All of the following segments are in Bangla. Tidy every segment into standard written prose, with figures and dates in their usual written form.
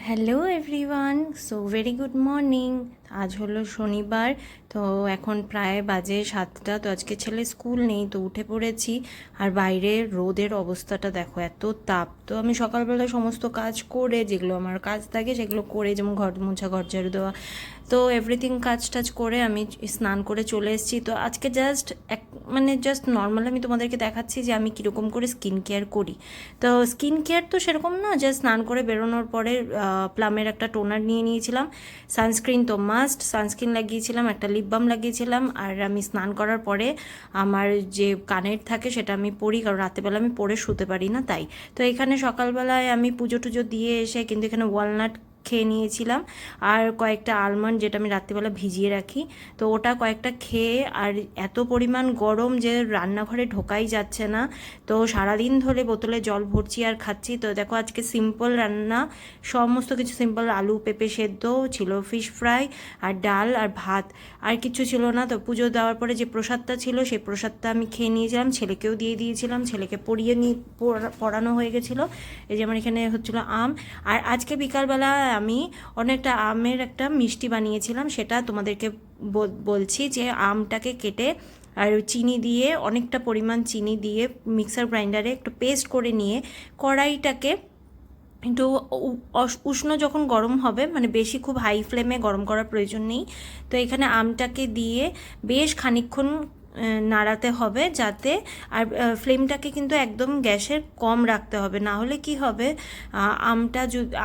Hello everyone, so very good morning. আজ হলো শনিবার, তো এখন প্রায় বাজে 7টা। তো আজকে ছেলে স্কুল নেই, তো উঠে পড়েছি। আর বাইরে রোদের অবস্থাটা দেখো, এত তাপ। তো আমি সকালবেলা সমস্ত কাজ করে, যেগুলো আমার কাজ থাকে সেগুলো করে, যেমন ঘর মোছা, ঘর ঝাড়ু দেওয়া, তো এভরিথিং কাজ টাজ করে আমি স্নান করে চলে এসেছি। তো আজকে জাস্ট নর্মাল আমি তোমাদেরকে দেখাচ্ছি যে আমি কীরকম করে স্কিন কেয়ার করি। তো স্কিন কেয়ার তো সেরকম না, জাস্ট স্নান করে বেরোনোর পরে প্লামের একটা টোনার নিয়ে নিয়েছিলাম, সানস্ক্রিন তো মাস্ট, সানস্ক্রিন লাগিয়েছিলাম, একটা লিপ বাম লাগিয়েছিলাম। আর আমি স্নান করার পরে আমার যে কানের থাকে সেটা আমি পরি, কারণ রাতেবেলা আমি পরে শুতে পারি না তাই। তো এখানে সকালবেলায় আমি পুজো টুজো দিয়ে এসে কিন্তু এখানে ওয়ালনাট খেয়ে নিয়েছিলাম, আর কয়েকটা আলমন্ড যেটা আমি রাত্রিবেলা ভিজিয়ে রাখি, তো ওটা কয়েকটা খেয়ে। আর এত পরিমাণ গরম যে রান্নাঘরে ঢোকাই যাচ্ছে না, তো সারাদিন ধরে বোতলে জল ভরছি আর খাচ্ছি। তো দেখো আজকে সিম্পল রান্না, সমস্ত কিছু সিম্পল, আলু পেঁপে সেদ্ধ ছিল, ফিশ ফ্রাই আর ডাল আর ভাত, আর কিছু ছিল না। তো পুজো দেওয়ার পরে যে প্রসাদটা ছিল সেই প্রসাদটা আমি খেয়ে নিয়েছিলাম, ছেলেকেও দিয়ে দিয়েছিলাম, ছেলেকে পড়ানো হয়ে গেছিলো। এই যে আমার এখানে হচ্ছিলো আম। আর আজকে বিকালবেলা আমি অনেকটা আমের একটা মিষ্টি বানিয়েছিলাম, সেটা তোমাদেরকে বলছি। যে আমটাকে কেটে আর চিনি দিয়ে, অনেকটা পরিমাণ চিনি দিয়ে মিক্সার গ্রাইন্ডারে একটু পেস্ট করে নিয়ে, কড়াইটাকে একটু উষ্ণ যখন গরম হবে, মানে বেশি খুব হাই ফ্লেমে গরম করার প্রয়োজন নেই। তো এখানে আমটাকে দিয়ে বেশ খানিকক্ষণ নাড়াতে হবে, যাতে, আর ফ্লেমটাকে কিন্তু একদম গ্যাসের কম রাখতে হবে, না হলে কি হবে,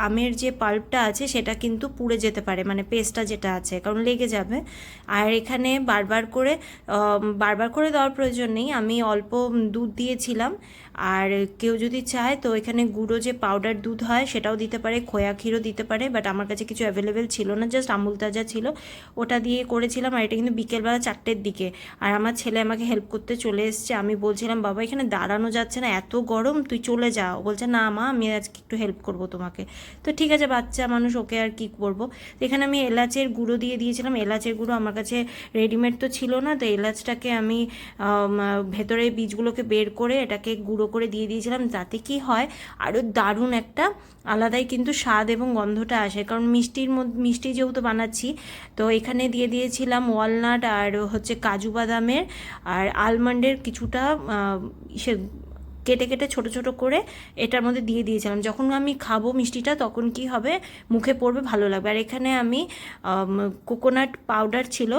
আমের যে পাল্পটা আছে সেটা কিন্তু পুড়ে যেতে পারে, মানে পেস্টটা যেটা আছে, কারণ লেগে যাবে। আর এখানে বারবার করে দেওয়ার প্রয়োজন নেই, আমি অল্প দুধ দিয়েছিলাম। আর কেউ যদি চায় তো এখানে গুঁড়ো যে পাউডার দুধ হয় সেটাও দিতে পারে, খোয়া ক্ষীরও দিতে পারে, বাট আমার কাছে কিছু অ্যাভেলেবেল ছিল না, জাস্ট আমুল তাজা ছিল, ওটা দিয়ে করেছিলাম। আর এটা কিন্তু বিকেলবেলা 4টের দিকে। আর আমার ছেলে আমাকে হেল্প করতে চলে এসছে। আমি বলছিলাম, বাবা এখানে দাঁড়ানো যাচ্ছে না, এত গরম, তুই চলে যা। ও বলছে, না মা, আমি আজকে একটু হেল্প করব তোমাকে। তো ঠিক আছে, বাচ্চা মানুষ, ওকে আর কি করবো। তো এখানে আমি এলাচের গুঁড়ো দিয়ে দিয়েছিলাম। এলাচের গুঁড়ো আমার কাছে রেডিমেড তো ছিল না, তো এলাচটাকে আমি ভেতরে বীজগুলোকে বের করে এটাকে গুঁড়ো করে দিয়ে দিয়েছিলাম। তাতে কি হয়, আরও দারুণ একটা আলাদাই কিন্তু স্বাদ এবং গন্ধটা আসে, কারণ মিষ্টি যেহেতু বানাচ্ছি। তো এখানে দিয়ে দিয়েছিলাম ওয়ালনাট আর হচ্ছে কাজু বাদামের আর আলমন্ডের কিছুটা সে কেটে কেটে ছোট ছোট করে এটার মধ্যে দিয়ে দিয়েছিলাম। যখন আমি খাবো মিষ্টিটা তখন কি হবে, মুখে পড়বে, ভালো লাগবে। আর এখানে আমি কোকোনাট পাউডার ছিল,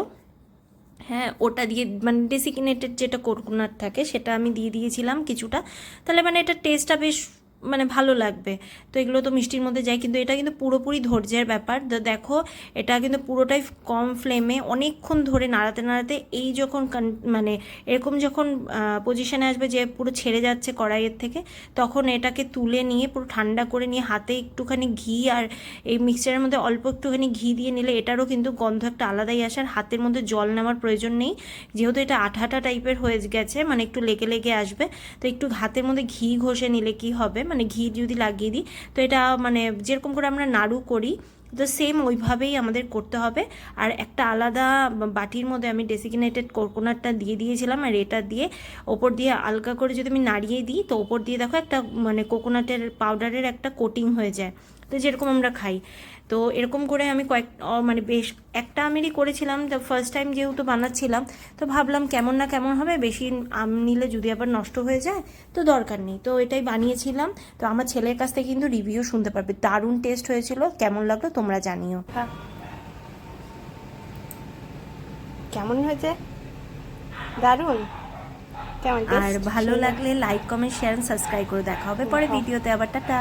হ্যাঁ, ওটা দিয়ে, মানে ডেসিগনেটেড যেটা কোকোনাট থাকে সেটা আমি দিয়ে দিয়েছিলাম কিছুটা, তাহলে মানে এটা টেস্টটা বেশ মানে ভালো লাগবে। তো এগুলো তো মিষ্টির মধ্যে যায়, কিন্তু এটা কিন্তু পুরোপুরি ধৈর্যের ব্যাপার। তো দেখো, এটা কিন্তু পুরোটাই কম ফ্লেমে অনেকক্ষণ ধরে নাড়াতে নাড়াতে, এই যখন মানে এরকম যখন পজিশানে আসবে যে পুরো ছেড়ে যাচ্ছে কড়াইয়ের থেকে, তখন এটাকে তুলে নিয়ে পুরো ঠান্ডা করে নিয়ে হাতে একটুখানি ঘি, আর এই মিক্সচারের মধ্যে অল্প একটুখানি ঘি দিয়ে নিলে এটারও কিন্তু গন্ধ একটা আলাদাই আসে। আর হাতের মধ্যে জল নেওয়ার প্রয়োজন নেই, যেহেতু এটা আঠা আঠা টাইপের হয়ে গেছে, মানে একটু লেগে লেগে আসবে। তো একটু হাতের মধ্যে ঘি ঘষে নিলে কি হবে, মানে ঘি যদি লাগিয়ে দিই, তো এটা মানে যেরকম করে আমরা নাড়ু করি, তো সেম ওইভাবেই আমাদের করতে হবে। আর একটা আলাদা বাটির মধ্যে আমি ডেসিগনেটেড কোকোনাটটা দিয়ে দিয়েছিলাম, আর এটা দিয়ে ওপর দিয়ে হালকা করে যদি আমি নাড়িয়ে দিই, তো ওপর দিয়ে দেখো একটা মানে কোকোনাটের পাউডারের একটা কোটিং হয়ে যায়, তো যেরকম আমরা খাই। তো এরকম করে আমি মানে বেশ একটা আমেরই করেছিলাম, তো ফার্স্ট টাইম যেহেতু বানাচ্ছিলাম, তো ভাবলাম কেমন না কেমন হবে, বেশি আম নিলে যদি আবার নষ্ট হয়ে যায় তো দরকার নেই। তো এটাই বানিয়েছিলাম। তো আমার ছেলের কাছ থেকে কিন্তু রিভিউ শুনতে পারবে, দারুণ টেস্ট হয়েছিল, কেমন লাগলো তোমরা জানিও। হ্যাঁ, কেমন হয়েছে? দারুণ। কেমন আর টেস্ট? ভালো সুন্দর। লাগলে লাইক কমেন্ট শেয়ার সাবস্ক্রাইব করে দেখা হবে পরে ভিডিওতে আবার। টাটা।